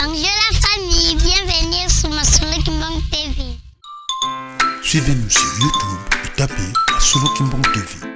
Bonjour la famille, bienvenue sur Masolo Kimbang TV. Suivez-nous sur YouTube et tapez Masolo Kimbang TV.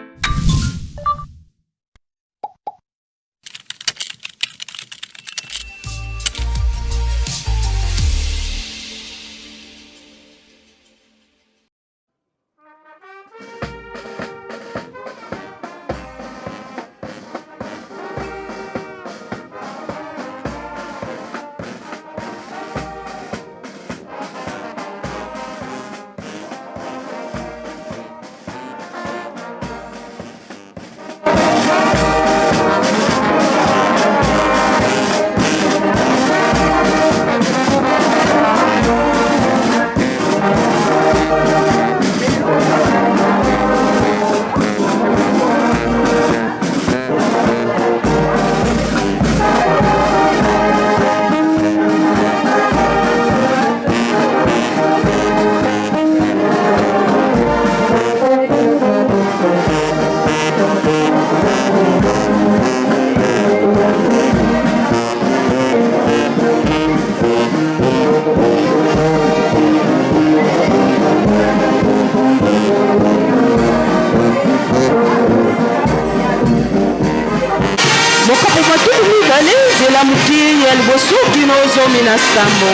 Sambo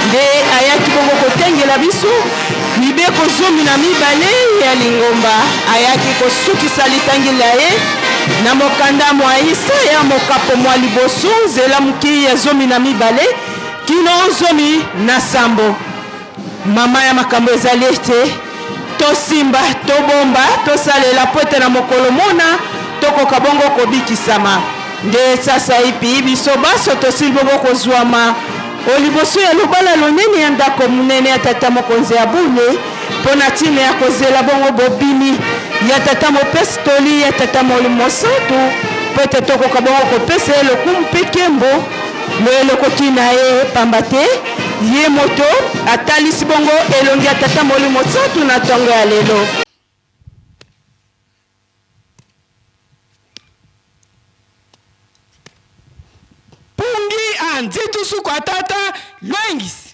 nde ayaki bongo kotengela biso mibeko zomi na mibale ya lingomba ayaki kosukisa litangila ye na mokanda mwa isa ya mokapo mwa liboso nzela moki ya zomi na mibale kino zomi na sambo. Mama ya makambo ezali ete tosimba tobomba tosalela po ete na mokolo mona tokoka bongo kobikisama nde sasa ipi biso baso tosili bongo kozwama oliboso ya lobala lonene ya ndako munene ya tata mokonzi ya bule mpona ntina ya kozela bongo bobini ya tata mopesi toli ya tata molimo santu po ete tokoka bongo kopesa ye lokumu mpe nkembo lo elekoki na ye pamba te ye moto atalisi bongo elongi ya tata molimo santu na ntongo ya lelo. Nzitu suku atata lwengisi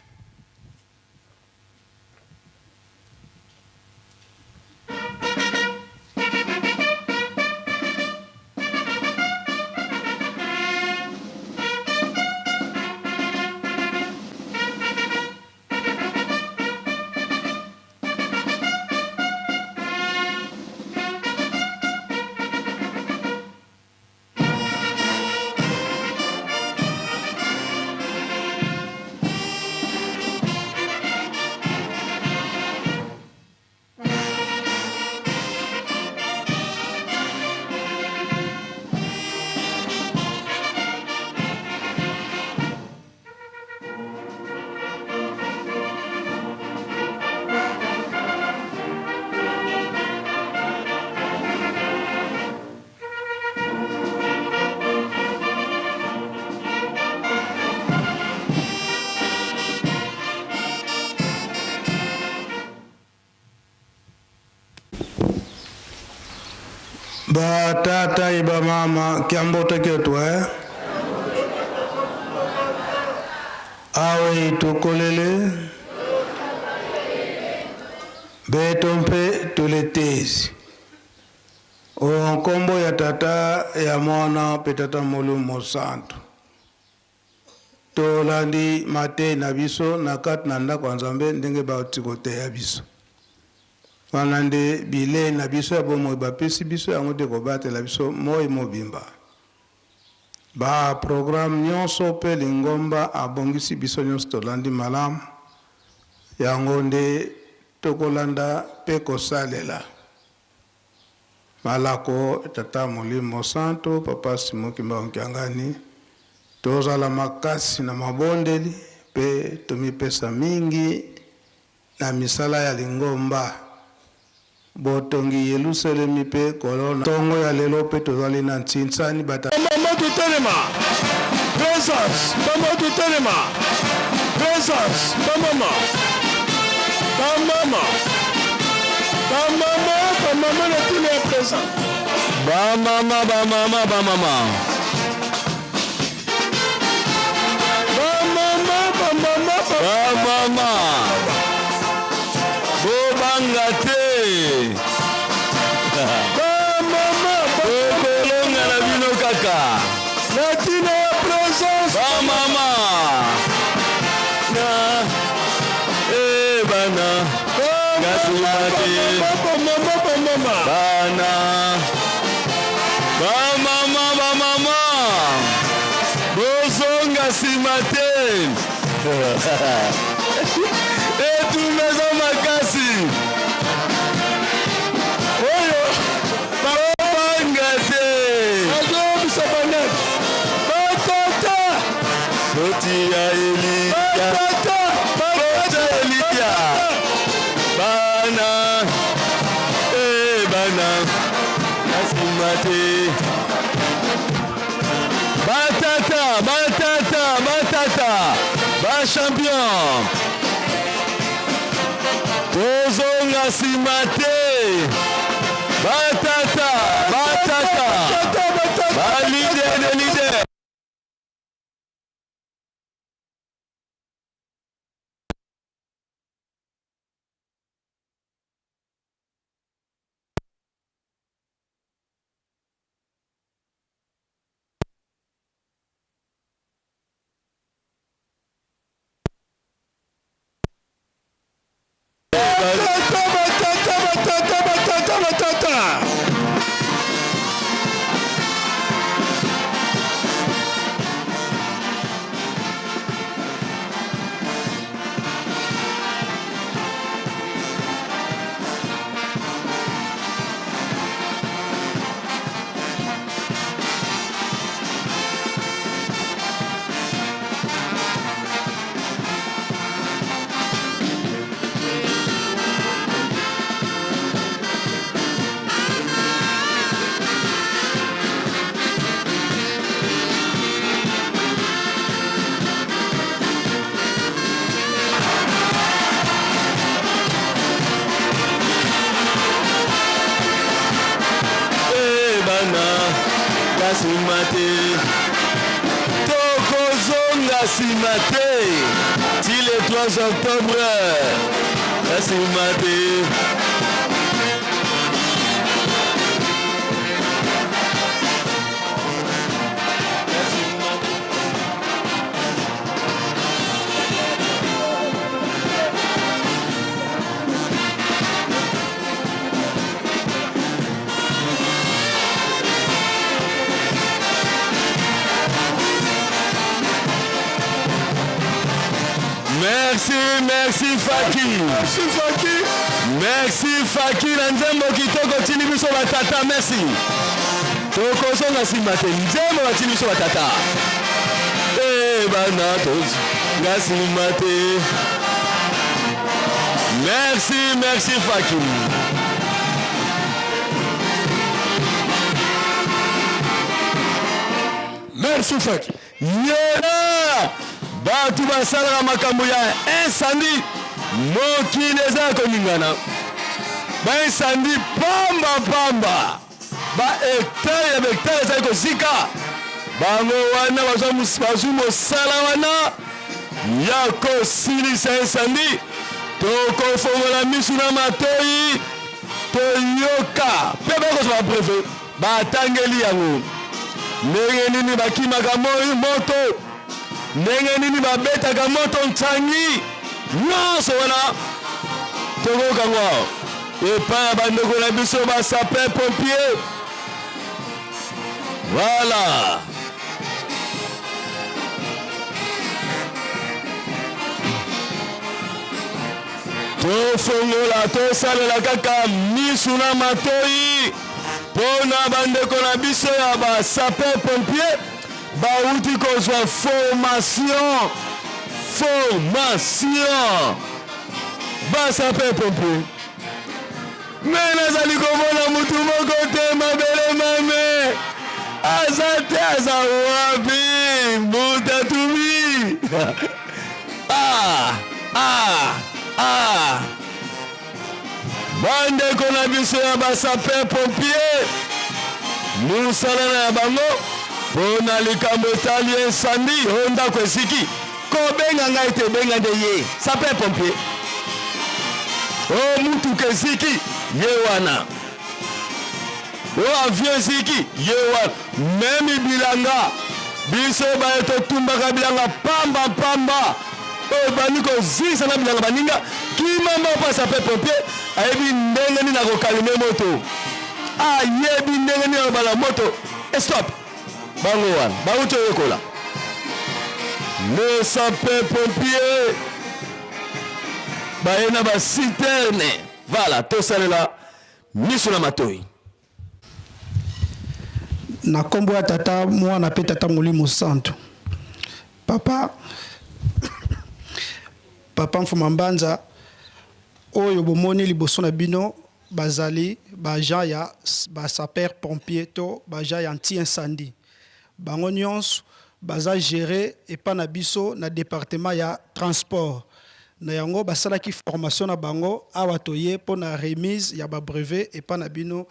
ba tata iba mama kiambote kyetu awe itukolele betompe tuletezi o nkombo ya tata ya mwana pe tata molimo santu tolandi mate na biso na kati na ndako ya Nzambe ndenge baotikoteya biso wana nde bile na biso ya bomoi bapesi biso yango te kobatela biso moi mobimba ba programme nyonso mpe lingomba abongisi biso nyonso tolandi malamu yango nde tokolanda mpe kosalela malako tata molimo santo papa Simon Kimbang Kiangani tozala makasi na mabondeli mpe tomipesa mingi na misala ya lingomba botongi Yerusalemi pe kolona tongo ya lelo pe tozali na ntinsani bata mama tutelema presence mama tutelema presence mama na tune ya presence ba mama Latine présence. Ba mama. Na. Bana. Ngasimate. Mama. Bana. Ba mama. Bozonga simate. Et tout maison makasi. Oyo. Bangate. Azo bisabanet. Batata. Boti ya Elia. Boti ya Elia. Bana. Bana. Ngasimate. Batata. Ba champion. Tozonga simate. Batata. Ba leader de leader. Batata. Simate. Tokozonga simate. Ti le 3 octobre. Simate. Merci Faki. Merci Faki. Nzembo kitoko tini biso batata. Merci. Tokozonga simate. Nzembo batini biso batata. Bana tozi. Ngasimate. Merci Faki. Merci Faki. Yena. Batu basalaka makambo ya incendie mokili eza koningana ba incendie pamba ba hectare ya hectare ezali kozika bango wana bazwi mosala wana ya kosilisa incendie tokofongola misu na matoi toyoka mpe bakozwa baprefe batangeli yango ndenge nini bakimaka moto ndenge nini babetaka moto ntsangi nyonso wana tokokango epai ya bandeko na biso basape pompier. Voilà. Tofongola tosalela kaka misu na matoi mpona bandeko na biso ya basape pompier bauti kozwa formation basape pompier. Me nazali komona mutu moko te mabele mame aza te aza wapi mutatumi bandeko na biso ya basape pompier mosala na bango mpona likambo etali incendie oyo ndako esiki kobenga ngai te benga nde ye sape pompier. O mutuka esiki ye wana, o avion esiki ye wana, memi bilanga biso baye totumbaka bilanga pamba oyo bandi kozingisa na bilanga baninga kimamba opasa pe pompier ayebi ndenge nini akokalime moto ayebi ndenge nini akobala moto stop bango wana bauti oyekola le sapeur pompier baye na basiterne vala tosalela miso na matoi na kombo ya tata mwana pe tata molimo santo papa mfuma mbanza oyo bomoni liboso na bino bazali baagent ya basaper pompier to baagent ya anti-incendie bango nyonso baza géré epa na biso na département ya transport na yango basalaki formation na bango awa toye mpo na remise ya babrevet epa na bino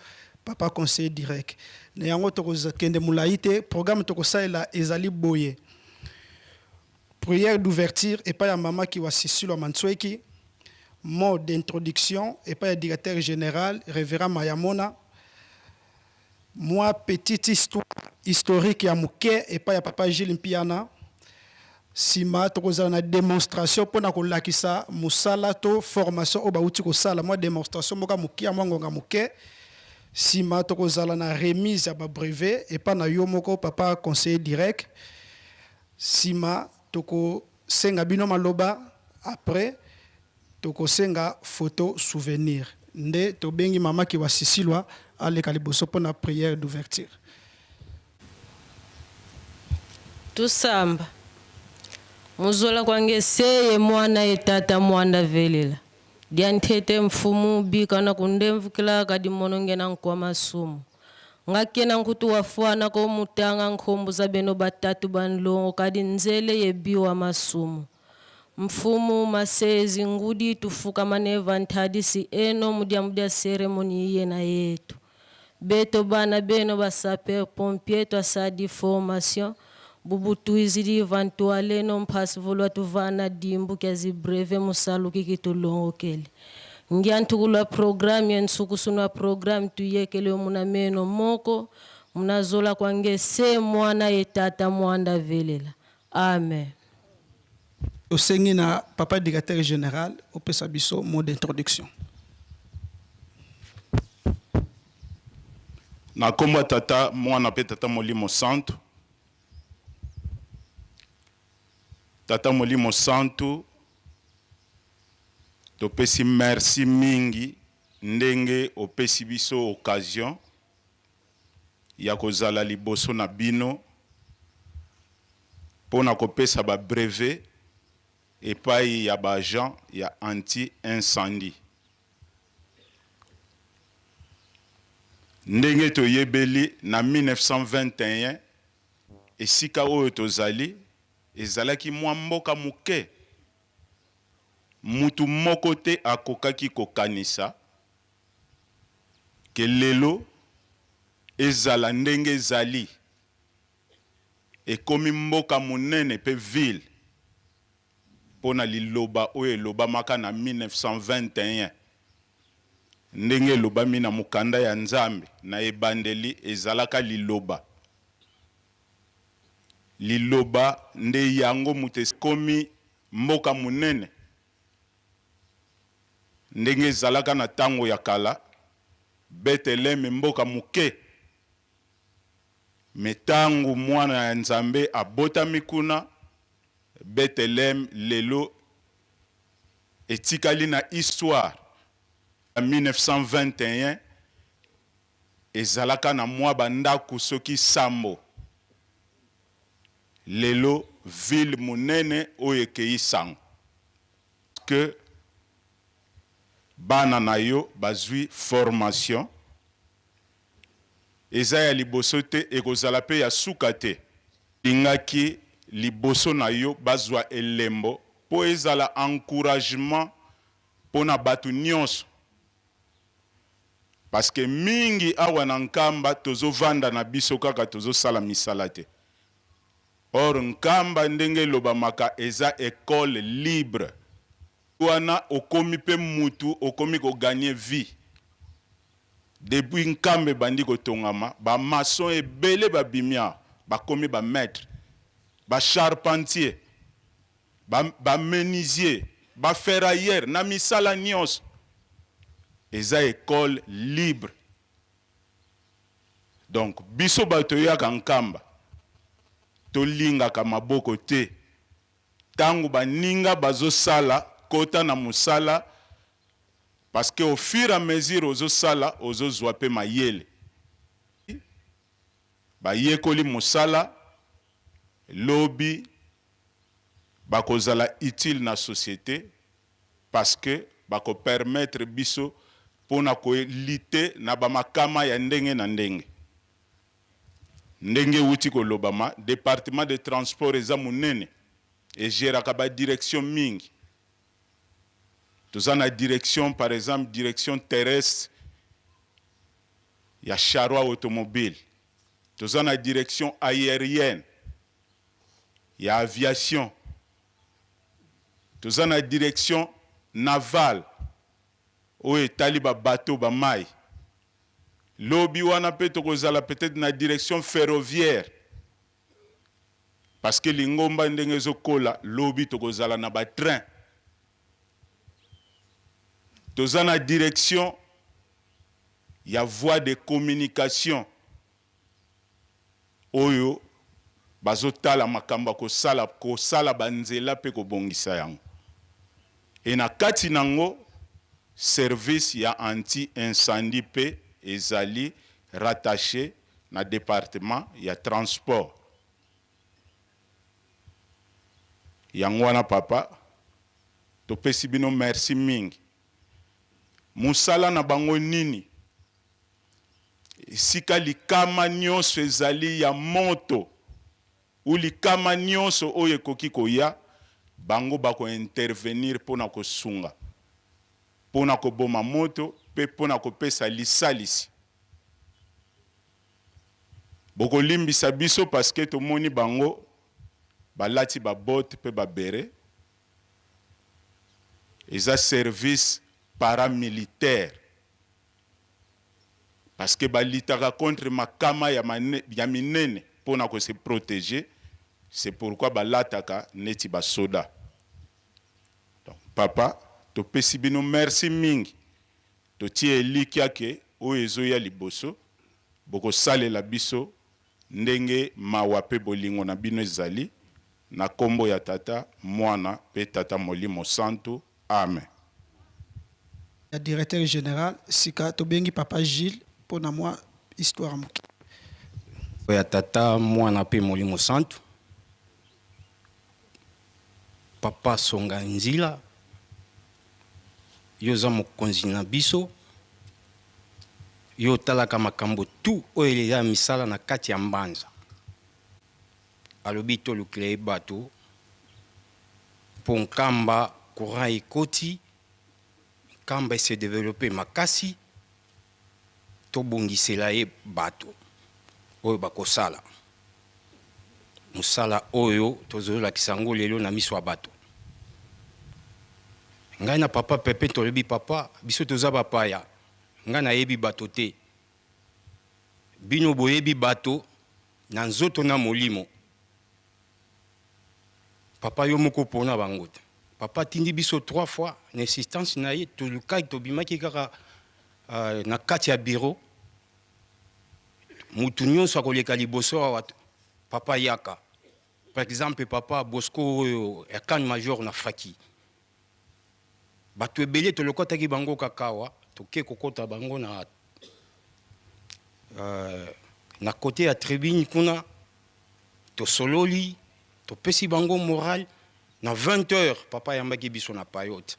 papa conseiller direct na yango tokozakende molai te programme tokosalela ezali boye prière d'ouverture epai ya mama Kiwasisilo Mansweki, mot d'introduction epai ya directeur général révérend Mayamona, moi petite histoire historique ya muke epai ya papa Gilles Mpiana, sima tokozala na démonstration pona kolakisa musala to formation o bauti kosala moi démonstration moka muke ya ngonga muke sima tokozala na remise ya ba brevet epai na yo moko papa conseiller direct sima toko senga bino maloba après toko senga photo souvenir nde to bengi mama Kiwasisilwa aleka liboso pona prière d'ouverture tusamba muzola kwange seye mwana etata mwanda velela diantete mfumu bikana kundemvukila kadi monongena nkwa masumu ngakena nkutu wafuana ko mutanga nkhombo za beno batatu banlongo kadi nzele yebiwa masumu mfumu masezi ngudi tufuka maneva ntadisi eno mudia ceremony yena yetu beto bana beno basaper pompier to asadi formation bubutu izidi vantuale no mpasi volwa tuvana dimbu kazi breve musaluki kitulongo kele ngiantukula program yensukusunwa program tuyekele muna meno moko munazola kwange se mwana etata mwanda velela amen osengi na papa directeur général opesa biso mot d'introduction na kombo tata mwana pe tata molimo santo tata molimo santo topesi merci mingi ndenge opesi biso occasion ya kozala liboso na bino pona kopesa ba brevet epai ya ba agent ya anti-incendie ndenge toyebeli na 1921 esika oyo tozali ezalaki mwa mboka muke mutu moko te akokaki kokanisa ke lelo ezala ndenge ezali ekomi mboka munene pe ville pona liloba oyo elobamaka na 1921 ndenge elobami na mukanda ya Nzambe na ebandeli ezalaka liloba nde yango mutu ekomi mboka munene ndenge ezalaka na tango ya kala Bethlehem mboka muke metangu mwana ya Nzambe abotami kuna Bethlehem lelo etikali na histoire en 1921 ezalaka na mwa bandaku soki sambo lelo ville munene oyo ekei sango que bana na yo bazwi formation eza ya liboso te ekozala pe ya suka te lingaki liboso na yo bazwa elembo po ezala encouragement pona batu nyonso parce que mingi awa na nkamba tozovanda na biso kaka tozosala misala te or nkamba ndenge lobamaka eza école libre wana okomi pe mutu okomi ko gagner vie depuis nkambe bandi ko tongama ba maçon ebele ba bimia ba komi ba maître ba charpentier, ba menuisier, ba ferrailleur, na misala nyonso. Eza école libre. Donc, biso bato yaka nkamba. Tolinga ka maboko te. Tangu baninga bazo sala, kota na musala, parce que au fur et à mesure ozo sala, ozo zwape mayele. Ba yekoli musala, lobby, bakozala utile na société, parce que bako permettre biso pona ko lite na bamakama ya ndenge na ndenge. Ndenge wuti ko lobama, département de transport eza munene, et géraka ba direction mingi. Toza na direction, par exemple, direction terrestre, ya charroi automobile. Toza na direction aérienne, ya aviation. Toza na direction navale, oyo etali ba bateau ba mai. Lobi wana pe tokozala peut-être na direction ferroviaire. Parce que lingomba ndenge zokola, lobi tokozala na ba train. Toza na direction ya voie de communication. Oyo bazotala makamba kosala banzela pe kobongisa yango. Et na kati nango service ya anti-incendie pe ezali rattaché na département ya transport. Yango wana papa, topesi bino merci mingi. Musala na bango nini? Sika likama nyonso ezali ya moto, ou likama nyonso oyo ekoki koya, bango bako intervenir pona kosunga, pona koboma moto, pe pona kopesa lisalisi. Boko limbisa biso parce que tomoni bango balati ba botte pe ba bere. Eza service paramilitaire. Parce que balitaka contre makama ya minene pona ko se protéger. C'est pourquoi balataka neti ba soda. Donc papa, to pesi bino merci mingi. To tie elikia ke o ezo ya liboso. Boko sale la biso ndenge mawape bolingo na bino ezali. Na kombo ya tata, mwana, pe tata molimo santo. Amen. Le directeur général, Sika Tobengi Papa Gilles, pour moi, histoire. Ya tata, mwana, pe molimo santo. Papa Songa Nzila. Yoza mokonzi na biso. Yo talaka makambo tu oyo ya misala na kati ya mbanza. Alobi to lukile bato ponkamba courant ekoti kamba se développer makasi to bongisela ye bato oyo bakosala musala oyo tozola kisango lelo na miso bato ngai na papa pepe tolobi papa biso toza bapaya ngai na yebi bato te bino boyebi bato na nzoto na molimo. Papa yo moko pona bango te. Papa tindi biso 3 fois n'insistance na ye to lukai to bimaki kaka na kati ya bureau. Mutu nyonso akoleka liboso wa watu. Papa yaka. Par exemple papa Bosco ekan major na Faki. Bato ebele to lokota ki bango kakawa to ke kokota bango na côté ya tribune kuna to sololi to pesi bango moral na 20h papa yambaki biso na payote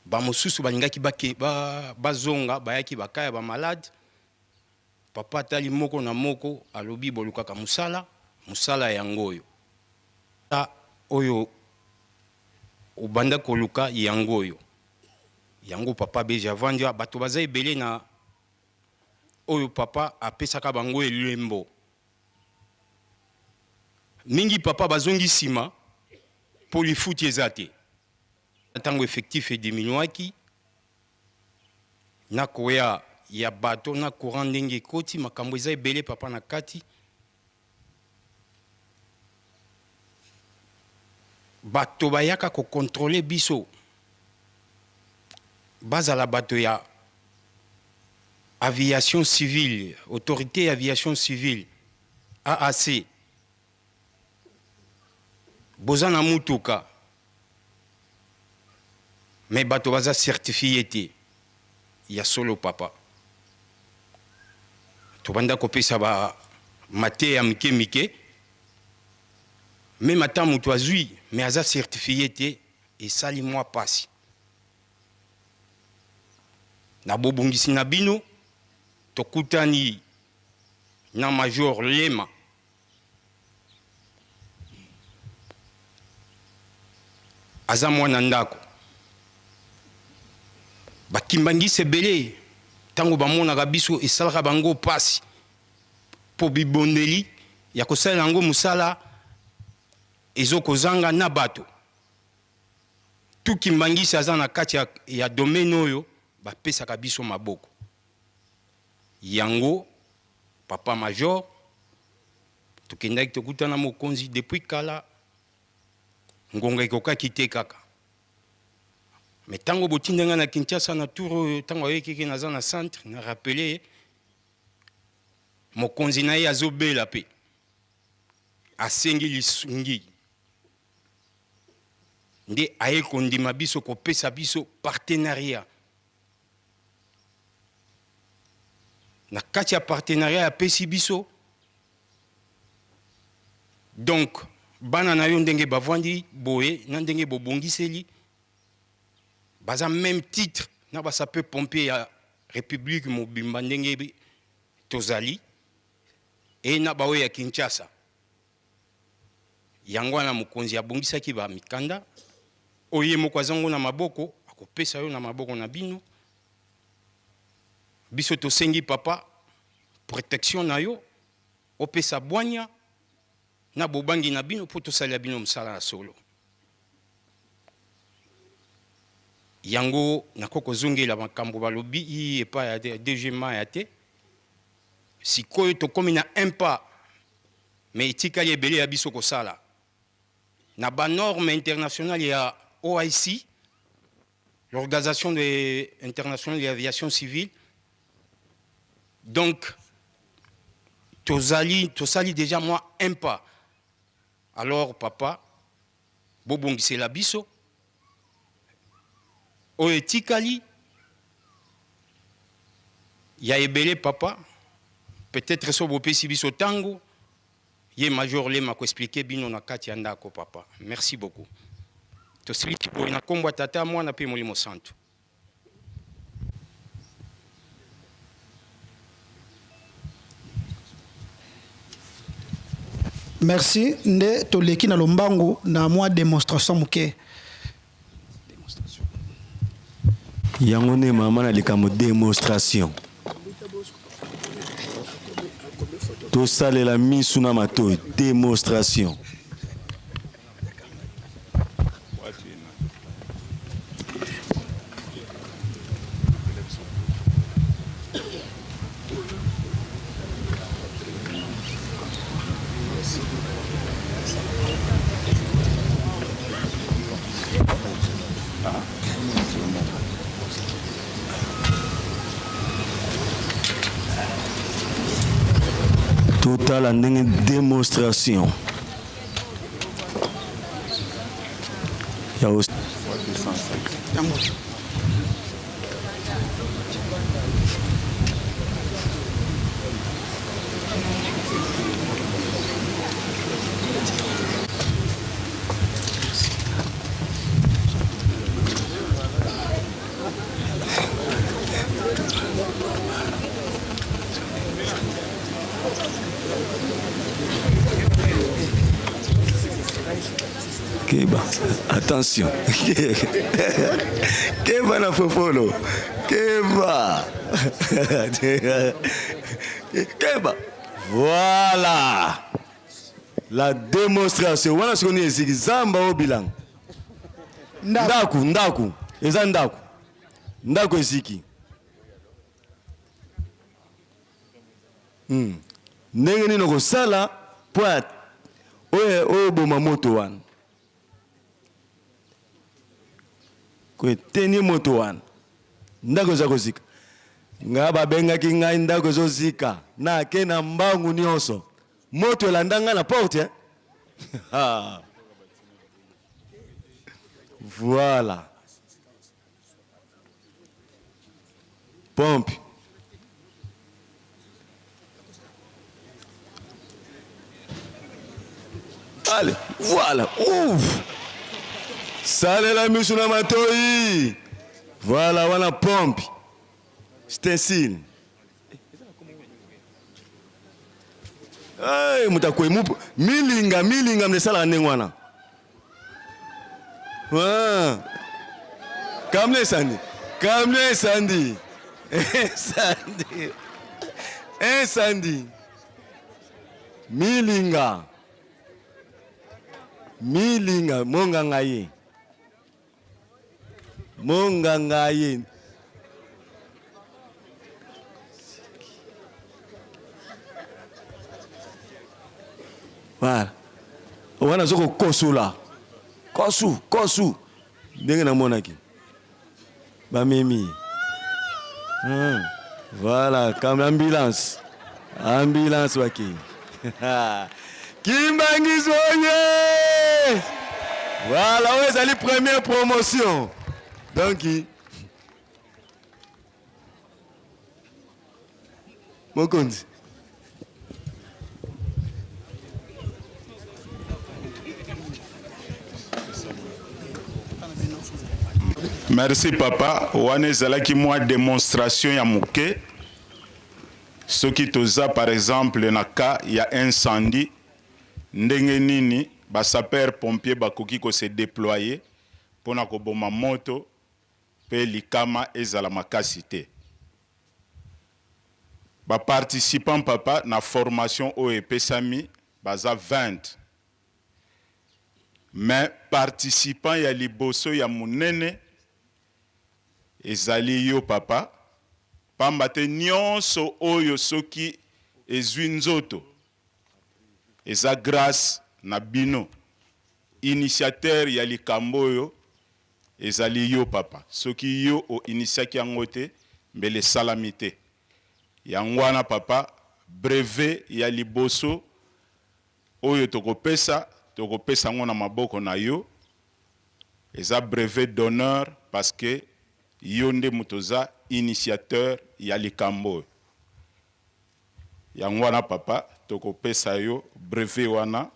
ba mosusu balingaki bazonga bayaki bakaya ba malade papa tali moko na moko alobi bolukaka musala yangoyo ta oyo obanda koluka yangoyo yango papa beja vanja bato baza ebele na oyo papa apesaka bango elembo mingi papa bazongi sima polifuti ezate tango effectif et diminuaki na koya ya bato na courant ndenge koti makambo eza ebele papa na kati bato bayaka kokontrole biso bazala bato ya aviation civile, autorité aviation civile, AAC, bozana mutuka, mais bato baza certifié te, ya solo papa. Tobanda kopesa ba mate ya mike mike, même ata mutu azui, mais aza certifié te, et sali moi passe. Na bobongisi na bino, tokutani na Major Lema aza mwana ndako bakimbangisi ebele ntango bamonaka biso esalaka bango pasi mpo bibondeli ya kosalela yango mosala ezokozanga na bato tukimbangisi aza na kati ya domaine oyo bapesaka biso maboko yango papa major tokendaki tokutana mokonzi depuis kala ngonga ekokaki te kaka me ntango botinda nga na Kinshasa na tour oyo ntango ayekiki naza na centre na rappele mokonzi na ye azobela mpe asengi lisungi nde aye kondima biso kopesa biso partenariat na kati ya partenariat ya pesi biso donc bana na yo ndenge bavandi boye na ndenge bobongiseli baza même titre na basape pompier ya république mobimba ndenge tozali e na baoyo ya Kinshasa yango wana mokonzi abongisaki ba mikanda oye moko azango na maboko akopesa yo na maboko na bino biso tosengi papa protection na yo opesa bwanya na bobangi na bino po tosalia bino mosala na solo yango nakoko zongela makambo balobi epa ya DG Maya te sikoyo tokomi na un pas mais etikali ebele ya biso kosala na banorme internationale ya OIC l'organisation internationale de l'aviation civile. Donc, tosali déjà moi un pas. Alors, papa, bobongi c'est la biso. Oetikali, ya ebele papa. Peut-être so bopesi biso tango. Ye major Lema ko expliquer bino na kati ya ndako papa. Merci beaucoup. Tosili tipo na kombo tata mwana pe molimo santo. Merci. Nde toleki na lombangu na mwa démonstration muke. Yango ne mama na likamo démonstration. Tosalela misu na matoi démonstration. Total en démonstration. Keba, attention. Keba na fofolo. Keba. Keba. Voilà. La démonstration. Wana siko ni eziki zamba obilang. Ndaku. Eza ndaku. Ndaku eziki. Ndenge nino ko sala poat. Oye boma moto wana. koeteni moto wana ndako eza kozika nga babengaki ngai ndako ezozika nake na mbangu nyonso moto elanda nga na porte hein? Voilà. Pompe. Allez, voilà. Ouf. Salela misuna matoi. Voilà, wana pompe. Stencil. Hey, mutakwe mupo. Milinga mnesala nengwana. Ah. Kamne sandi. Sandi. Milinga monga ngaye. Voilà. Wana zoko kosula. Kosu. Ndenge na monaki. Bamemi. Voilà, comme ambulance waki. Kimbangi Zoye. Voilà, ouais, c'est la première promotion. Donc, mon compte. Merci papa. Wane zalaki moi démonstration ya muke. Ce qui toza par exemple na cas ya incendie ndenge nini ba sapeur pompier bakoki ko se déployer pona ko boma moto pe likama ezala makasi te. Ba participant papa na formation OEPSAMI baza 20. Mais participant ya liboso ya munene ezali yo papa pamba te nyonso oyo soki ezwi nzoto eza grâce na bino initiateur ya likambo oyo ezali yo papa soki yo o initiaki yango te mbele salami te yango wana papa brevet ya liboso oyo tokopesa ngo na maboko na yo eza brevet d'honneur parce que Yonde Mutoza, initiateur ya likambo. Yango wana papa, toko pesa yo, brevet wana.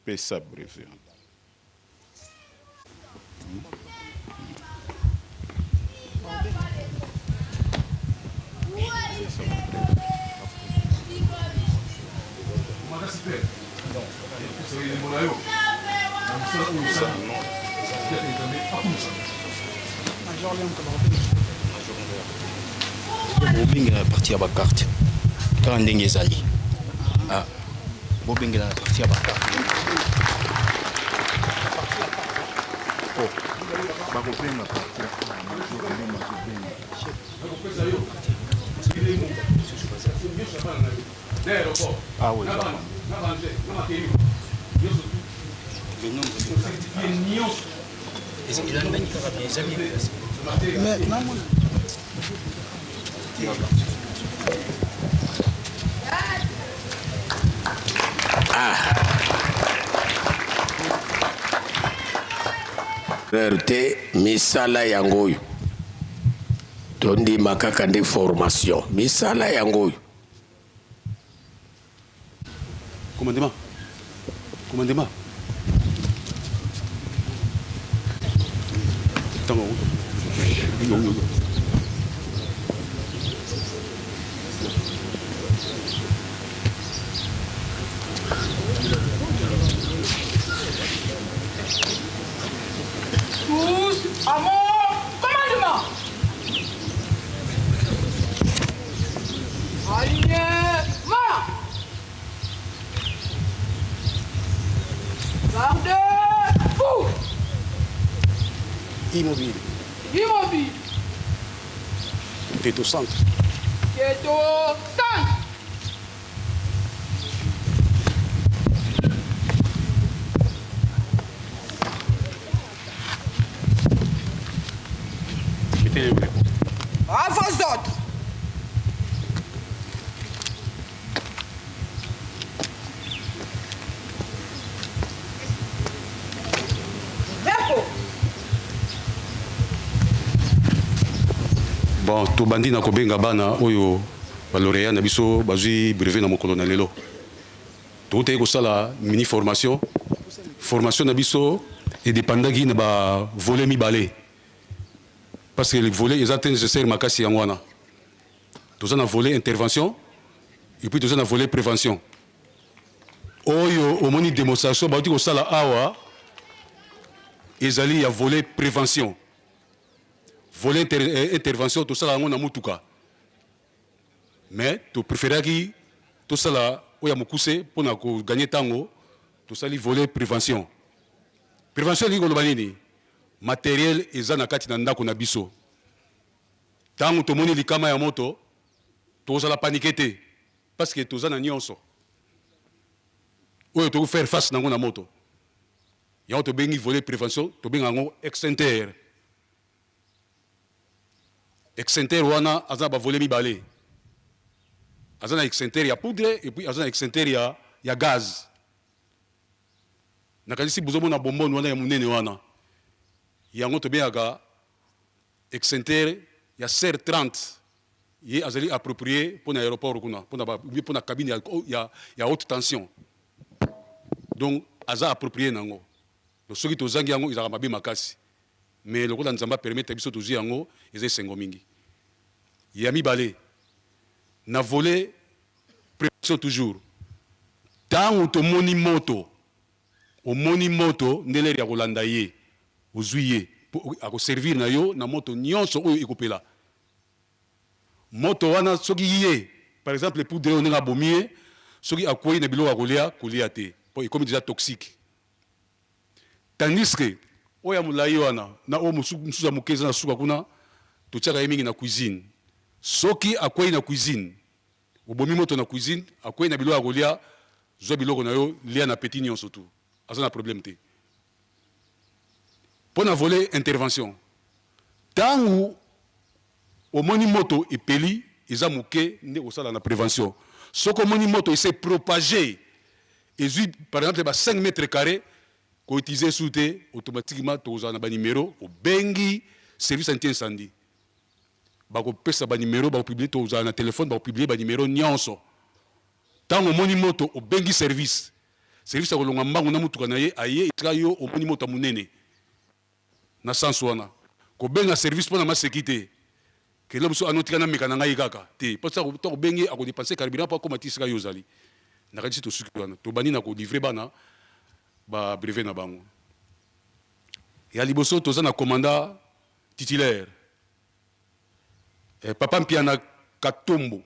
Pesa brevet. Bobingela partie ya bakarte kala ndenge ezali bobingela na partie ya bakarte bakopenga Verte misala yangoyo tondi makaka nde formation misala yangoyo commandement tango yo Tous à mon commandement. Alignement. Gardez-vous. Immobile. Tête au centre. Bon, tobandi na kobenga bana oyo baloréat na biso bazwi brevet na mokolo na lelo. Tokotaki kosala mini formation. Formation na biso edépendaki na ba volet mibale. Parce que le volet est nécessaire makasi yango wana. Toza na volet intervention et puis toza na volet prévention. Oyo omoni démonstration bauti kosala awa ezali ya volet prévention. Volet intervention tosala yango na mutuka. Mais to préféraki tosala oya mokuse pona ko gagner tango tosali volet prévention. Prévention ni koloba nini? Matériel eza na kati na ndako na biso. Tango tomoni likama ya moto tozala paniquer te parce que toza na nyonso. Oyo to faire face nango na moto. Ya to bengi volet prévention, to benga ngo extincteur. Extincteur wana aza ba volet mibale. Aza na extincteur ya poudre et puis aza na extincteur ya gaz. Nakalisi bozomo na bonbon wana ya munene wana. Yango to benga extincteur ya serre 30. Ye azali approprié pour l'aéroport kuna, pour la cabine ya haute tension. Donc aza approprié nango. Donc ceux qui tozangi yango ils mabe makasi. Mais le rôle nzamba permettre biso tozi yango ezai sengo mingi. Yami balé na volet prévention toujours. Tant to moni moto. O moni moto ndele ya kolanda ye. Ozuye pour servir na yo na moto nyonso oyo ikopela. Moto wana soki yé par exemple pour de on nga bomie soki akoyi na bilo kolia te po comme déjà toxique. Tandis que oya mulai wana na o musuza mukeza na suka kuna to tiaka yemingi na cuisine. Soki akoyi na cuisine obomi moto na cuisine akoyi na bilo kolia zo biloko na yo lia na petit nyonso tout. Aza na problème te. Pour na volet intervention. Tangu au moni moto et peli, ils ont mouké dans la prévention. Ce que moni moto s'est propagé, et par exemple, 5 mètres carrés, qu'on utilise sous automatiquement, tous en a numéro, au bengi, service anti-incendie. Bako pesa ba numéro, bako publier tous en téléphone, bako publier ba numéro nyonso. Tant au moni moto, au bengi service à kolonga mbangu na mutu kanaye, aye, itrayo au moni moto munene. Na sens wana. Ko benga service pour na ma sécurité. Que l'homme soit annoté na mekana ngai kaka te parce que to bengi ako dépenser carburant pas comme tisika yozali na kadisi to suki wana to bani na ko livrer bana ba brevet na bango ya liboso to za na commandant titulaire papa Mpiana Katombo.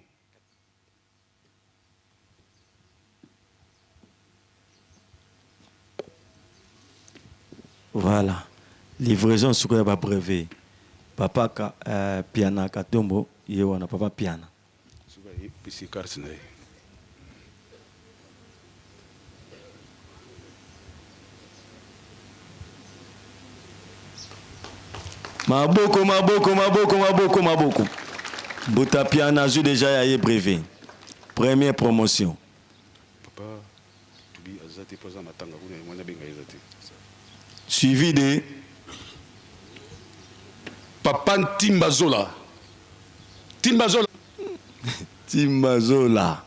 Voilà, livraison sur le brevet. Papa Piana Katombo, yewana papa Piana. Maboko, maboko, maboko, maboko, maboko. Bota Piana a déjà eu brevet. Première promotion. Suivi de Papa Timbazola. Timbazola. Timbazola.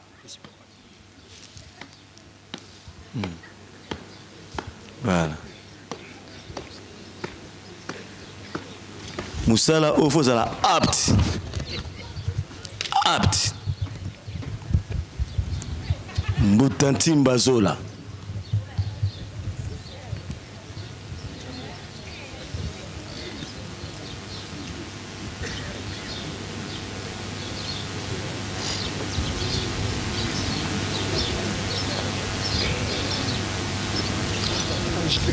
Voilà. Moussala Ofozala apte. Apte. Mbutan Timbazola.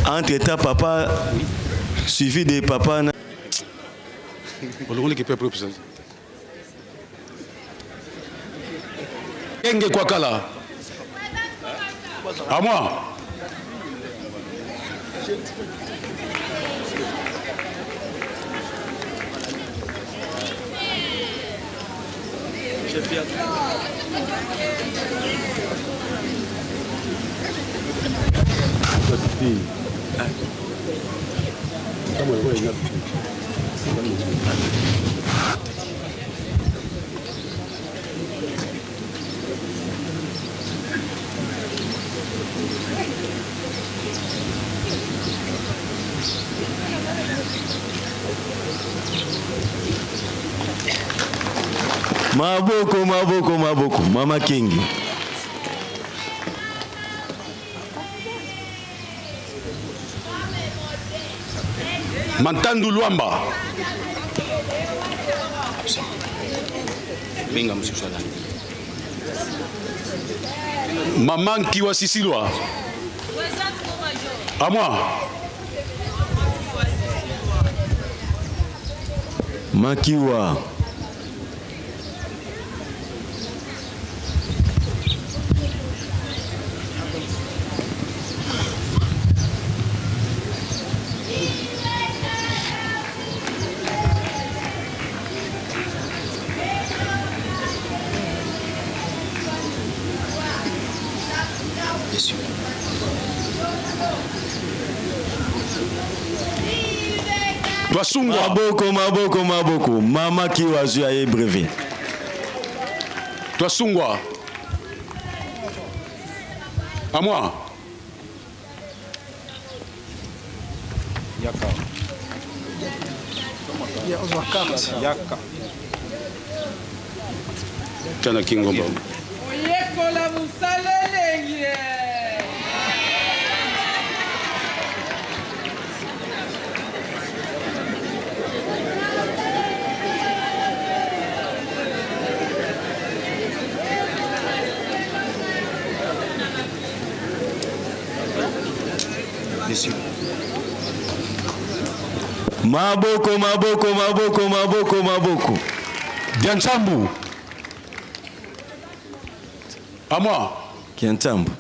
Entre-temps, papa, suivi de papa. Kenge kwa kala. À moi. Maboko, maboko, maboko. Mama King. Mantandu Luamba. Benga msusu alani. Maman Kiwa Sisilwa. À moi. Makiwa. Twasungwa. Maboko, maboko, maboko. Mama Kiwa Zuaye brevet. Twasungwa. À moi. Yaka. Yaka. Tana Kingomba. Oyekola musaleleye. Maboko, maboko, maboko, maboko, maboko. Diansambu. À moi. Kiantambu.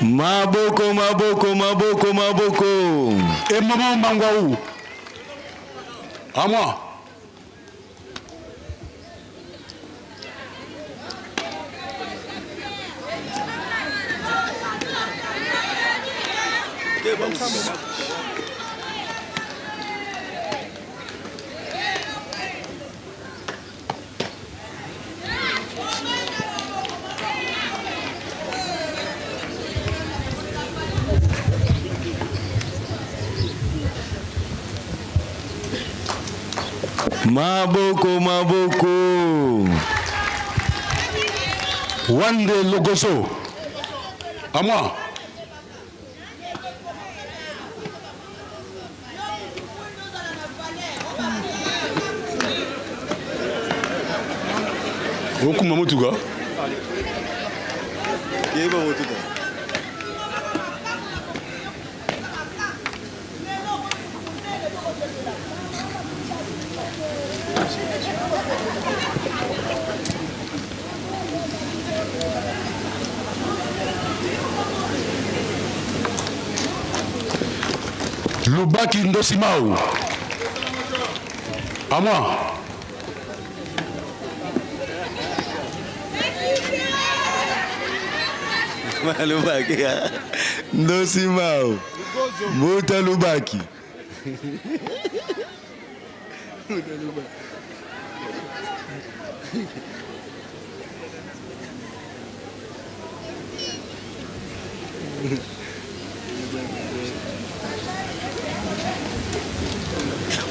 Maboko, maboko, maboko, maboko. Et maman Mangwaou. À moi. Maboko, maboko. Wande Logoso. À moi. Okuma Motuga. Keba Motuga. Lubaki Ndosimau. À moi. Lubaki. Ndosimau. Muta Lubaki.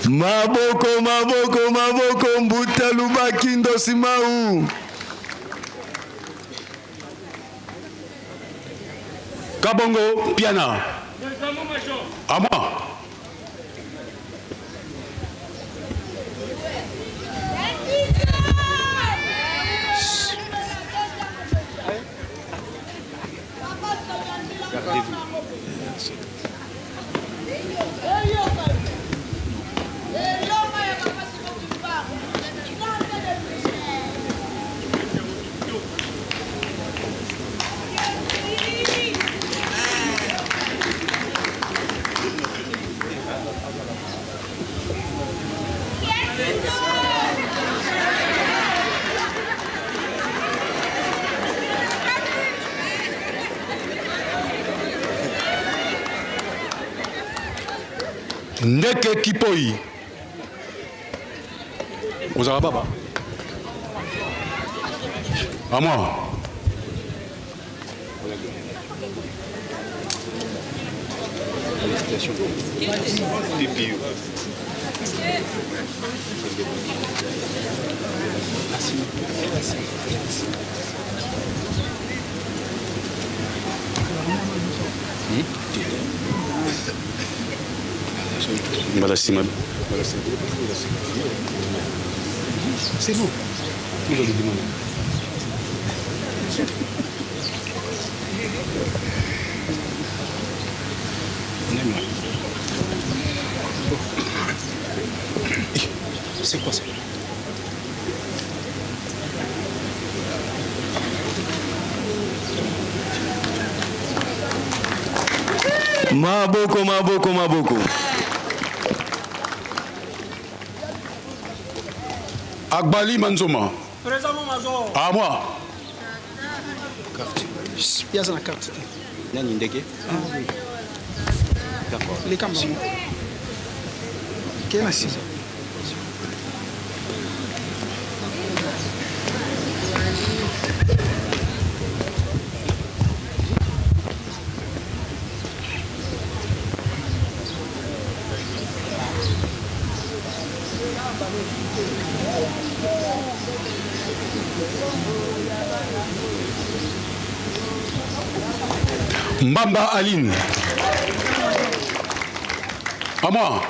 Maboko, maboko, maboko, Mbuta Lubaki Ndosimau. Kabongo Piana. À moi. Ndeke Kipoi. Vous avez pas? À moi. C'est vous. Vous allez demander. C'est quoi ça? Maboko, maboko, maboko. Agbali Manzoma. À moi. Il y a la carte. Il y a une ndeke. D'accord. Les caméras. Quelle est la Mbamba Aline. À moi.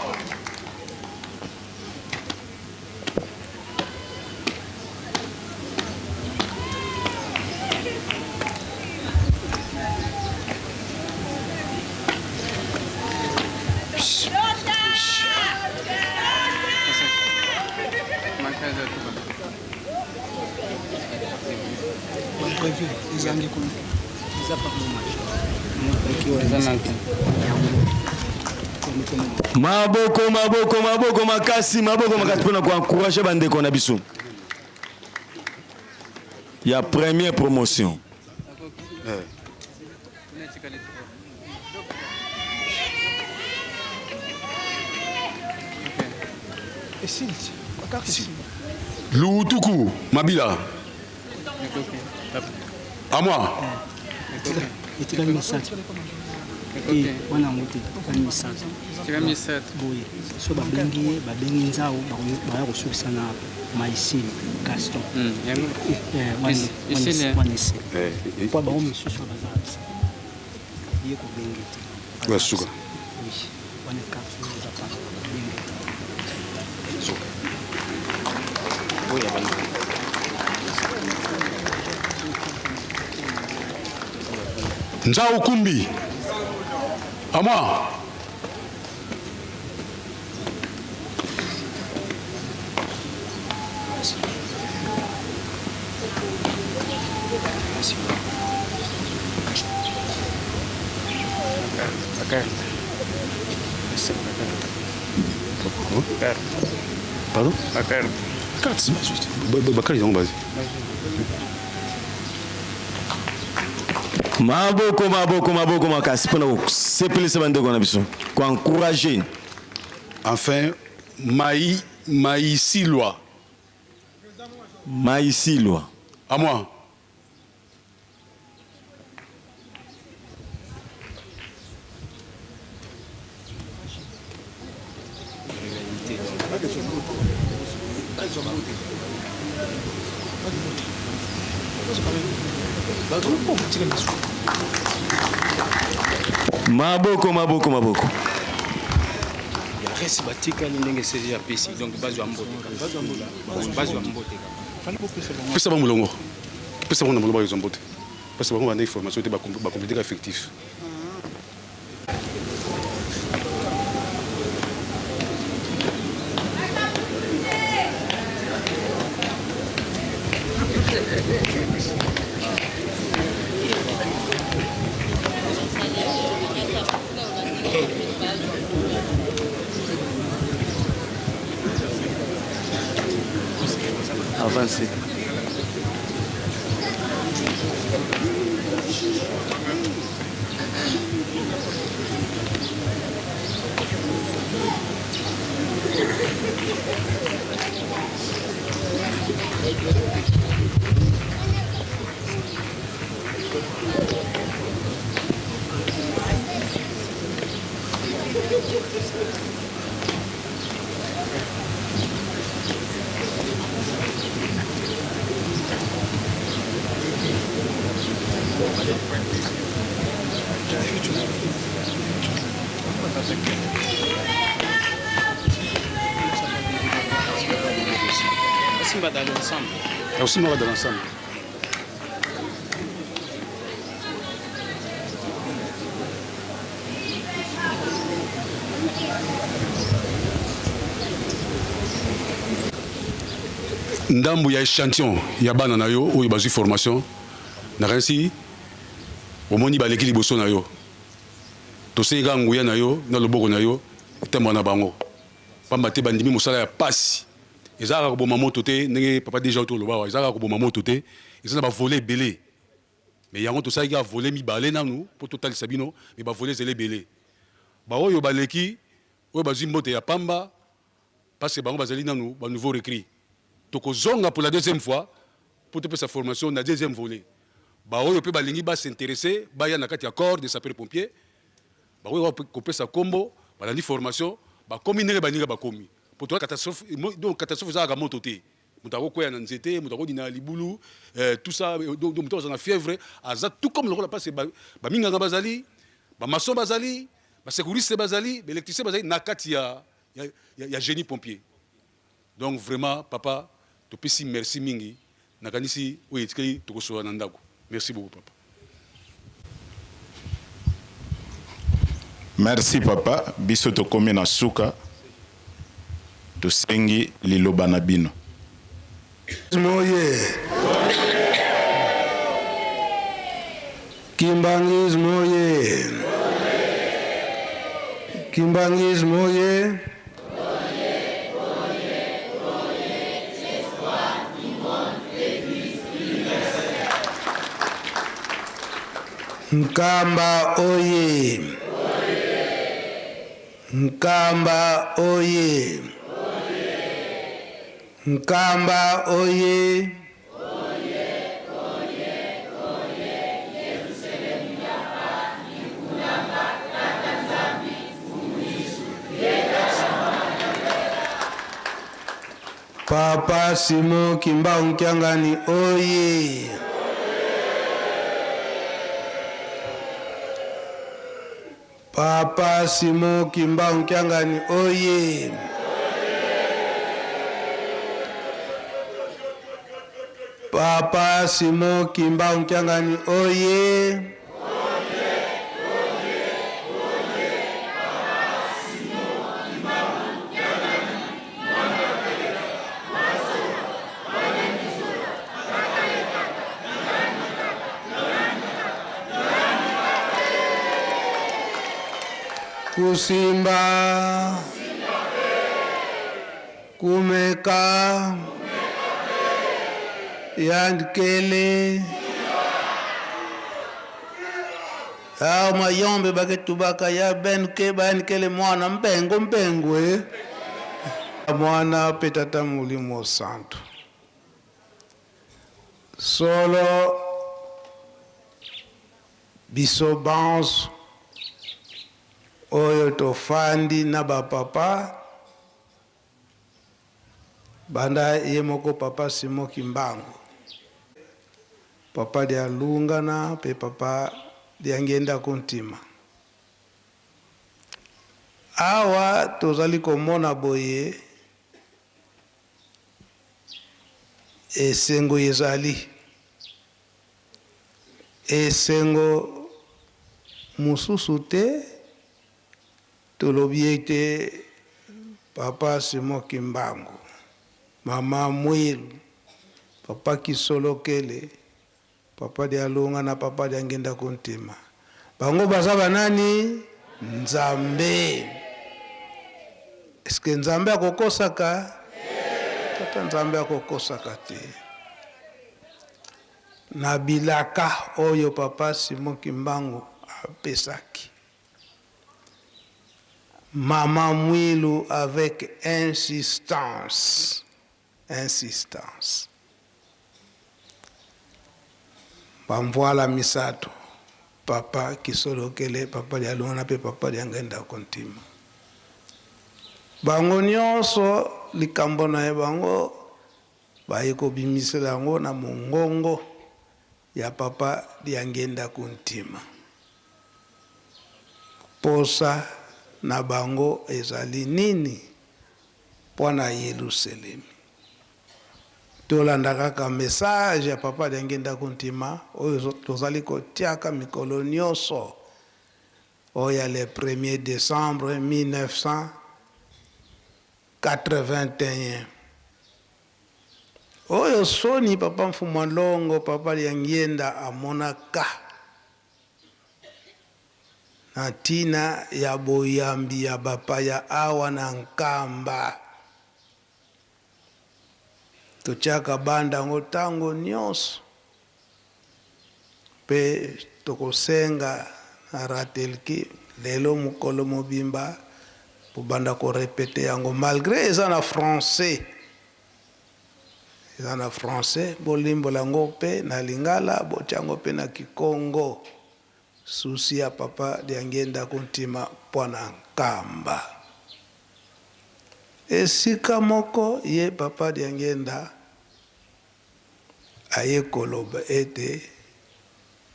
Maboko, maboko, maboko, makasi, maboko, makasi pour nous encourager bandeko na biso. Il y a première promotion. Loutuku, Mabila. À moi. etikali misatu wana mote etikali misatu boye so babengi nzao baya kosukisa na maisili gaston wana ese po bango misusu bazala bisa ye kobengi te Wasuka. wana kapsu eza pa Nzao Kumbi. À moi. Pardon? Carte. Bakari, on base. Maboko, maboko, maboko, makasi pour nous sepelisa bandeko na biso. Pour encourager. Enfin, Maïsilwa. Maïsilwa. À moi. Maboko, maboko, maboko. Ya resi batika ndenge sezi ya pesi donc bazo ambote. Bazo ambote. Pesa ba mulongo. Pesa ba mulongo bazo ambote. Pesa ba ngwana information te ba compléter effectif. Avancez. Aussi, on va dans l'ensemble. Aussi, on va dans l'ensemble. Ndambu ya échantillon ya bana na yo oyo bazwi formation na kanisi omoni baleki liboso na yo tosenga nguya na yo na loboko na yo tembo na bango pamba te bandimi mosala ya pasi ezalaka koboma moto te ndenge papa déjà otoloba wa ezalaka koboma moto te eza na bavole ebele me yango tosalaki ya vole mibale nanu mpo totalisa bino me bavole ezala ebele baoyo baleki oyo bazwi mbote ya pamba parce bango bazali nanu banouveau recrit tokozonga pour la deuxième fois pour te faire sa formation na deuxième volet baoyo pe balingi s'intéresser baya na kati ya corps de sapeur pompier baoyo kopesa kombo balandi formation bakomi ndenge baninga bakomi pour toi catastrophe donc catastrophe ezalaka moto te moto akokwea na nzete moto akodina libulu tout ça donc moto aza na fièvre aza tout comme lokola parce baminganga bazali bamason bazali basécuriste bazali baélectricien bazali na kati ya génie pompier. Donc vraiment papa topesi merci mingi nakanisi oyo etikali tokosola na ndako. Merci beaucoup papa. Merci papa biso tokomi na suka tosengi liloba na bino. Moye Kimbangis moye Kimbangis moye Nkamba oye Nkamba oye Nkamba oye Papa Simo Kimba Unkyangani oye Papa Simo Kimba Unkyangani oye Papa Simo Kimba Unkyangani oye Kusimba Kumeka Yandkele Yao mayombe baketubaka ya benke bankele mwana mpengwe mwana petata mulimo santo solo biso banso oyo tofandi na bapapa banda ye moko papa Simo Kimbangu papa dia lungana pe papa dia ngenda kontima awa tozali komona boye esengo ezali esengo mususu te tolobi ete papa Simo Kimbangu mama Mwilu papa Kisolokele papa dia lunga na papa dia ngenda kontima bango baza banani Nzambe eske Nzambe akokosaka tata Nzambe akokosaka te na bilaka oyo papa Simo Kimbangu apesaki Maman Mwilu avec insistance. bamvwala misato papa kisolokele papa lialongana mpe papa liangenda kontima bango nyonso likambo na ye bango baye kobimisela yango na mongongo ya papa liangenda kontima posa na bango ezali nini mpo na Yerusalemi tolanda kaka message ya papa liangenda kontima oyo tozali kotiaka mikolo nyonso oyo ya le 1er décembre 1981 oyo soni papa mfumu Longo papa liangenda amonaka na ntina ya boyambi ya bapaya awa na nkamba totiaka banda yango ntango nyonso mpe tokosenga na ratelki lelo mokolo mobimba pobanda korepete yango malgré eza na français bolimbola yango mpe na lingala botia yango mpe na kikongo susi ya papa liangenda kontima mpo na nkamba esika moko ye papa liangenda aye koloba ete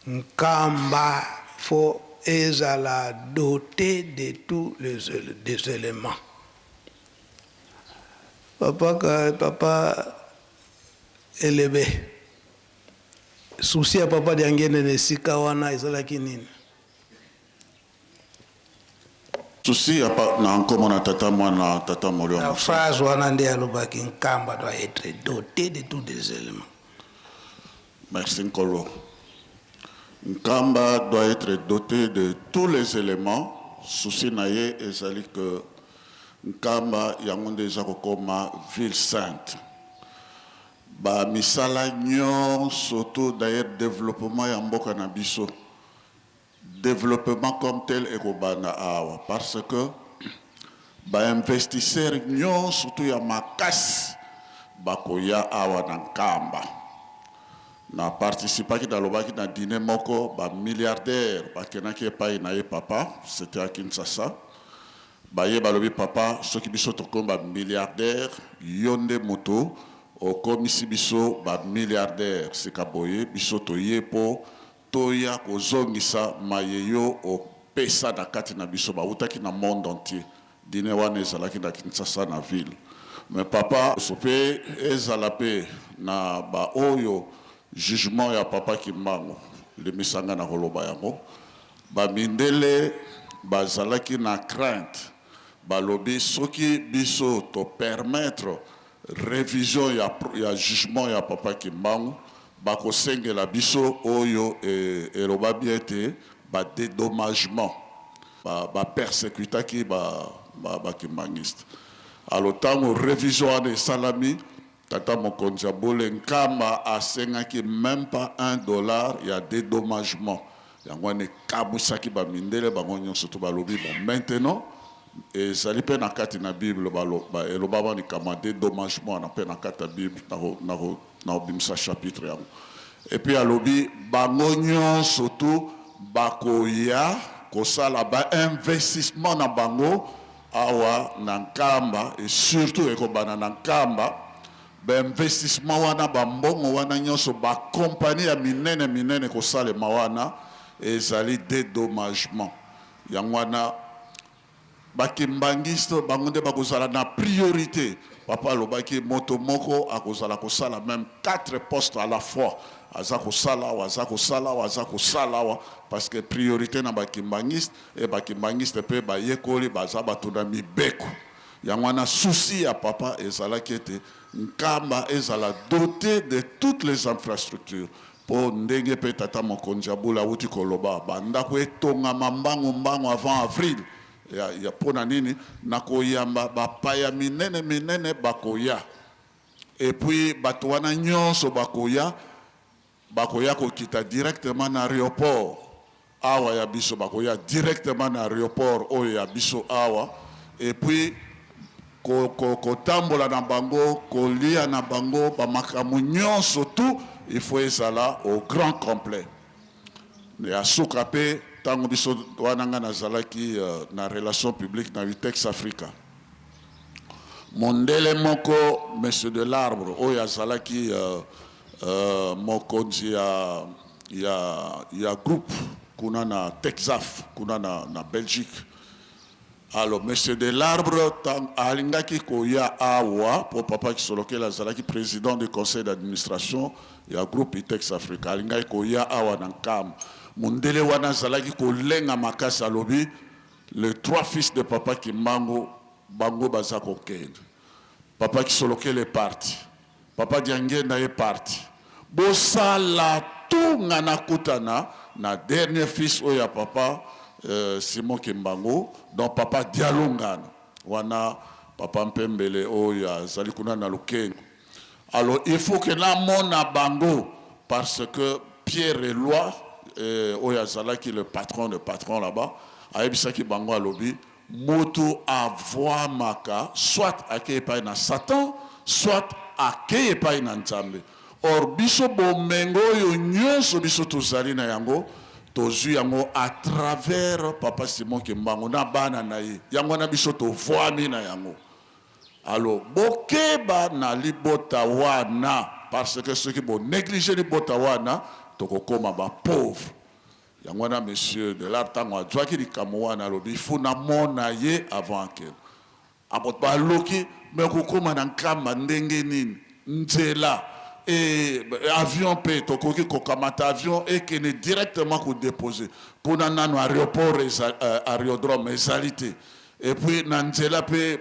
nkamba fo ezala doté de tous les éléments papa elebe susi ya papa liangenda na esika wana ezalaki nini susi na nkomo na tata mwana tata molio na phrase wana nde alobaki nkamba doit être doté de tous les éléments. Merci Nkolo. Nkamba doit être doté de tous les éléments. Susi na ye ezali que Nkamba yango deja kokoma ville sainte. Ba misala nyon surtout d'ailleurs développement ya mboka na biso. Développement comme tel ekobana awa parce que ba investisseur nyon surtout ya makasi bakoya awa na Nkamba. Na participaki na lobaki na dîner moko ba milliardaire bakenaki epai na ye papa c'était à Kinshasa baye balobi papa soki biso tokomba milliardaire yonde moto okomisi biso ba milliardaire sika boye biso toye po toya kozongisa mayeyo opesa na kati na biso bautaki na monde entier dîner wana ezalaki na Kinshasa na ville mais papa sope ezala pe na ba oyo jugement ya papa Kimbangu le misanga na koloba yango ba mindele bazalaki na crainte balobi soki biso to permettre révision ya jugement ya papa Kimbangu bakosengela biso oyo eloba bien te ba dédommagement ba persécutaki ba kimbangiste alors tango révision ane salami tata mokonzi abole Nkamba asengaki même pas $1 ya dédommagement yango ane kabwisaki bamindele bango nyonso to balobi bon maintenant ezali mpe na kati na bible eloba bani kama dédommagement na mpe na kati ya bible na obimisa chapitre yango epuis alobi bango nyonso to bakoya kosala ba investissement na bango awa na Nkamba et surtout ekobana na Nkamba ba investissement wana ba mbongo wana nyonso ba compagnie ya minene kosalema wana ezali dédommagement yango wana bakimbangiste bango nde bakozala na priorité papa alobaki moto moko akozala kosala même 4 postes à la fois aza kosala wa parce que priorité na bakimbangiste et bakimbangiste mpe bayekoli baza bato na mibeko yango wana souci ya papa ezalaki ete Nkamba ezala doté de toutes les infrastructures po ndenge pe tata mokonzi abula uti koloba bandako etongama mbangu avant avril ya pona nini nakoyamba bapaya minene bakoya et puis bato wana nyonso bakoya kokita directement na aéroport awa ya biso bakoya directement na aéroport oyo ya biso awa et puis kotambola na bango kolia na bango bamakambo nyonso tu il faut ezala au grand complet. Ya suka pe tango biso wananga nazalaki na relation publique na Vitex Africa. Mondele moko monsieur de l'Arbre oyo azalaki mokonzi ya groupe kuna na Texaf kuna na Belgique. Alors monsieur de l'Arbre alingaki koya awa pour papa Kisolokela azalaki président du conseil d'administration ya groupe Vitex Africa alingaki koya awa na Nkam. Mondele wana zalaki kolenga makasi alobi les 3 fils de papa Kimbangu bango baza kokende. Papa Kisolokela est parti. Papa Diangenda est parti. Bosala tout ngana kutana na dernier fils oya papa Simon Kimbangu donc papa Dialongana wana papa Mpembele oya zali kuna na Lukengo. Alors il faut que na mona bango parce que Pierre Eloi Oyazala qui est le patron là-bas, a ebisaki bango alobi moto avoir maka soit akeye pa na Satan soit akeye pa na Nzambe. Or biso bomengo yo nyonso biso tozali na yango tozwi yango à travers papa Simon Kimbangu na bana na ye yango na biso to voami na yango. Alors bokeba na libota wana parce que ceux qui vont négliger libota wana tokokoma ba pauvre yangwana monsieur de l'artango adwaki likamowana lobi funa mona ye avant que abot ba loki me kokoma na nkama ndenge nini nzela et avion pe tokoki kokamata avion et que ne directement ko déposer pour nano aéroport aérodrome ezalité et puis na nzela pe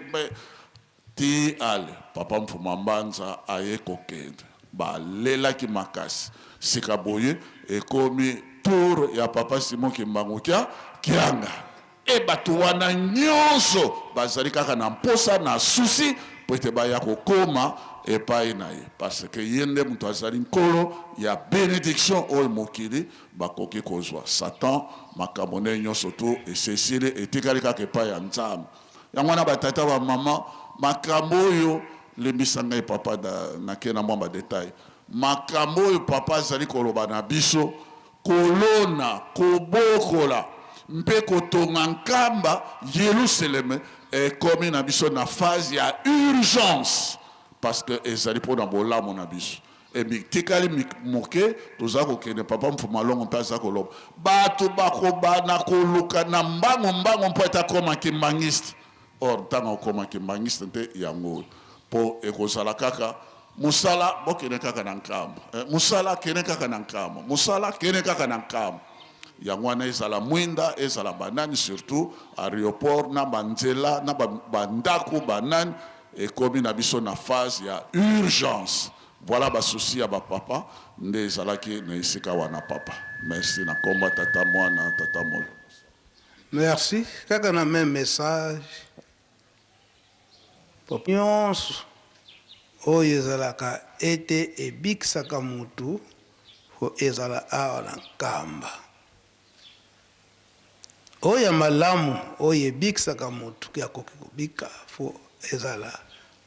ti ale papa Mfumambanza aye kokende ba lela ki makasi sikaboye et comme tour ya papa Simon Kimbangu kianga e batu wana nyonso bazali kaka na mposa na susi po ete baya kokoma epai na ye parce que yende mutu azali nkolo ya bénédiction oyo mokili bakoki kozwa Satan makambo ne nyonso to esesili etikali kaka epai ya Nzambe yango wana batata ba mama makambo oyo lembisa ngai papa na kena mwa détail makambo oyo papa azali koloba na biso kolona kobokola mpe kotonga nkamba Yerusalem ekomi na biso na phase ya urgence parce que ezali mpona bolamu na biso tikali moke toza kokende papa Mfumalongo mpe aza koloba bato bakobana koluka na mbango mpo ete akoma kimbangiste or ntango akoma kimbangiste nte yango mpo ekozala kaka musala bokene kaka na nkamba musala kene kaka na nkamba musala kene kaka na nkamba yango wana ezala mwinda ezala banani surtout aéroport na banzela na bandako banani ekomi na biso na phase ya urgence voilà basusi ya bapapa nde ezalaki na esika wana papa merci na komba tata mwana tata molo merci kaka na même message nyonso oyo ezalaka ete ebikisaka mutu fo ezala awa na nkamba oyo ya malamu oyo ebikisaka mutu akoki kobika fo ezala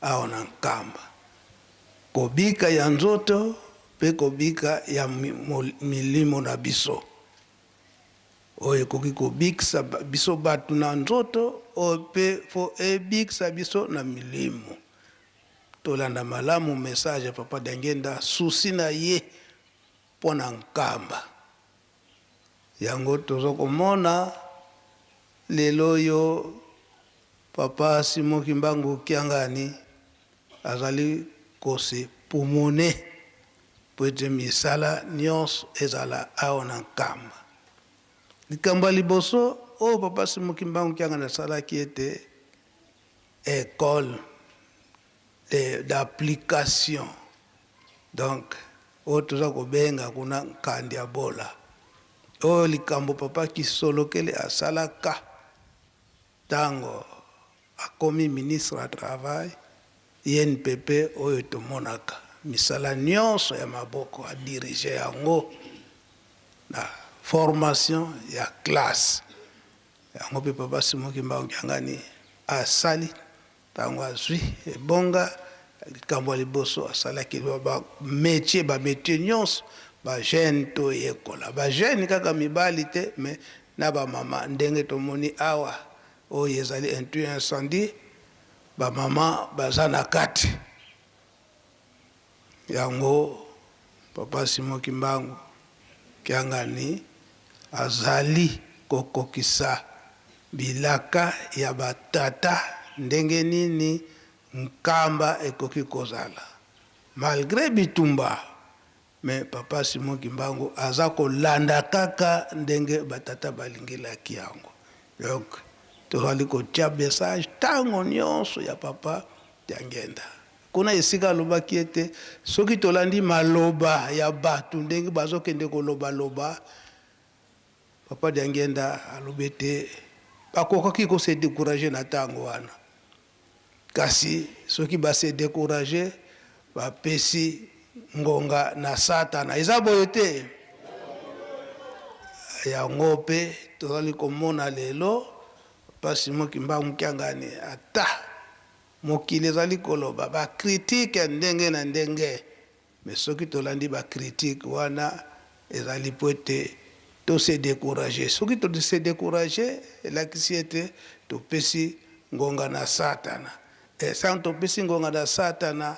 awa na nkamba kobika ya nzoto mpe kobika ya milimo na biso oyo ekoki kobikisa biso bato na nzoto oyo mpe fo ebikisa biso na milimo tolanda malamu message ya papa Diangenda susi na ye mpo na nkamba yango tozokomona lelo oyo papa Simon Kimbangu Kiangani azali kose pumone po ete misala nyonso ezala awa na nkamba likambo ya liboso oyo papa Simon Kimbangu Kiangani asalaki ete école d'application donc oyo toza kobenga kuna nkandi ya bola oyo likambo papa Kisolokele asalaka tango akomi ministre ya travail INPP oyo tomonaka misala nyonso ya maboko adirige yango na formation ya classe yango mpe papa Simon Kimbangu Kiangani asali tango azwi ebonga likambo ya liboso asalaki bamétier nyonso bajeune to yekola bajeune kaka mibali te mais na bamama ndenge tomoni awa oyo ezali incendie bamama baza na kati yango papa Simon Kimbangu kiangani azali kokokisa bilaka ya batata ndenge nini nkamba ekoki kozala malgré bitumba mais papa Simon Kimbangu aza kolanda kaka ndenge batata balingelaki yango donc tozali kotia message ntango nyonso ya papa Diangenda kuna esika alobaki ete soki tolandi maloba ya bato ndenge bazokende kolobaloba papa Diangenda alobi ete bakokaki kose décourager na ntango wana kasi soki base décourager bapesi ngonga na satana eza boye te yango mpe tozali komona lelo papa Simon Kimbangu kiangani ata mokili ezali koloba bakritike ya ndenge na ndenge mais soki tolandi bakritike wana ezali po ete tose décourager soki tose décourager elakisi ete topesi ngonga na satana sango topesi ngonga na satana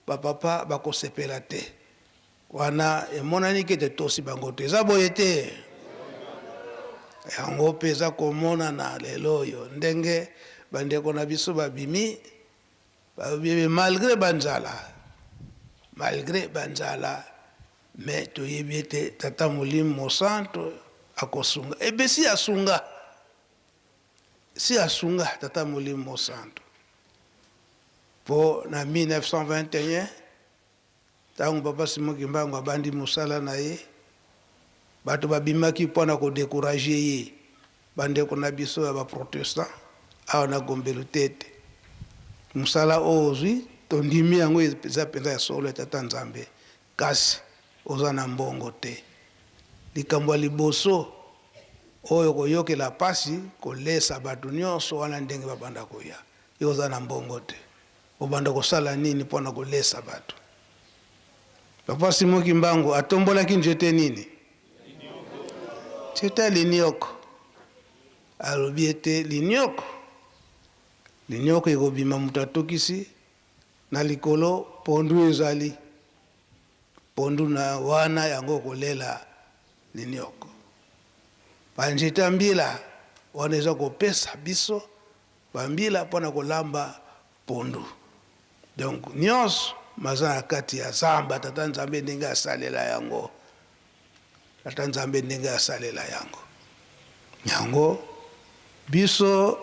bapapa bakosepela te wana emonani kete tosi bango te eza boye te yango mpe eza komonana lelo oyo ndenge bandeko na biso babimi malgré banzala mais toyebi ete tata Molimo Mosantu akosunga ebe si asunga tata Molimo Mosantu po na 1921 ntango papa Simon Kimbangu abandi mosala na ye bato babimaki mpona kodécourage ye bandeko na biso ya baprotestant awa na Gombelo tete mosala oyo ozwi tondimi yango eza mpenza ya solo ya tata Nzambe kasi oza na mbongo te likambo ya liboso oyo koyokela pasi kolesa bato nyonso wana ndenge babanda koya yo oza na mbongo te obanda kosala nini mpona kolesa bato papa Simon Kimbangu atombolaki nzete nini nzete ya linioko alobi ete linioko ekobima moto atokisi na likolo pondu ezali pondu na wana yango kolela linioko banzete ya mbila wana eza kopesa biso bambila mpona kolamba pondu donc nyonso maza na kati ya zamba tata Nzambe ndenge asalela yango yango biso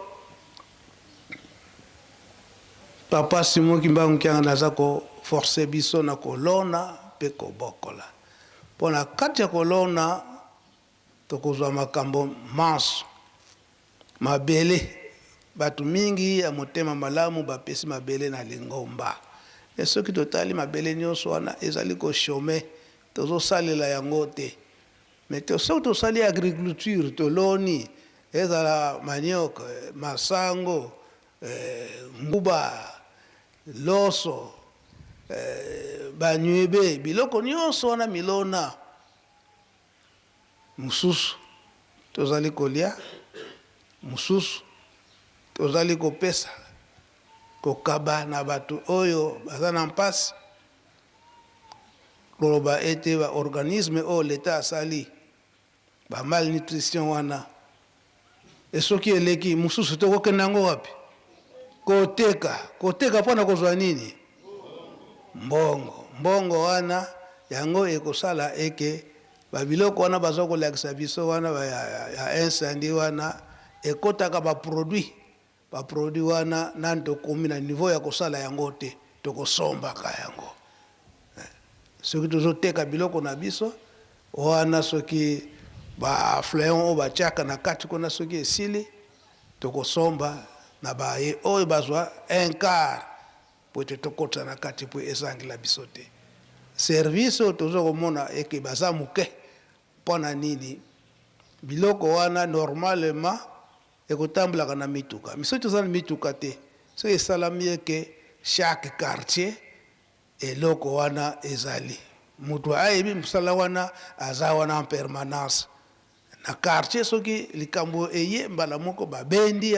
papa Simon Kimbangu kianga naza koforce biso na kolona mpe kobokola mpona kati ya kolona tokozwa makambo manso mabele bato mingi ya motema malamu bapesi mabele na lingomba e soki totali mabele nyonso wana ezali koshome tozosalela yango te mais soki tosali agriculture toloni ezala manioc masango nguba loso banywebe biloko nyonso wana milona mosusu tozali kolia mosusu tozali kopesa kokaba na bato oyo baza na mpasi koloba ete baorganisme oyo leta asali bamalnutrition wana esoki eleki mosusu tokokenda yango wapi koteka mpona kozwa nini mbongo wana yango ekosala eke babiloko wana baza kolakisa biso wana ya incendie wana ekotaka baproduit wana nani tokomi na niveau ya kosala yango te tokosombaka yango soki tozoteka biloko na biso wana soki bafleon oyo batiaka na kati kuna soki esili tokosomba na baye oyo bazwa un quart po ete tokota na kati po ezangela biso te service oyo toza komona eke baza moke mpona nini biloko wana normalement ekotambolaka na mituka misoki toza na mituka te soki esalami eke chaque quartier eloko wana ezali mutu ayebi mosala wana aza wana en permanence na quartier soki likambo eye mbala moko babendi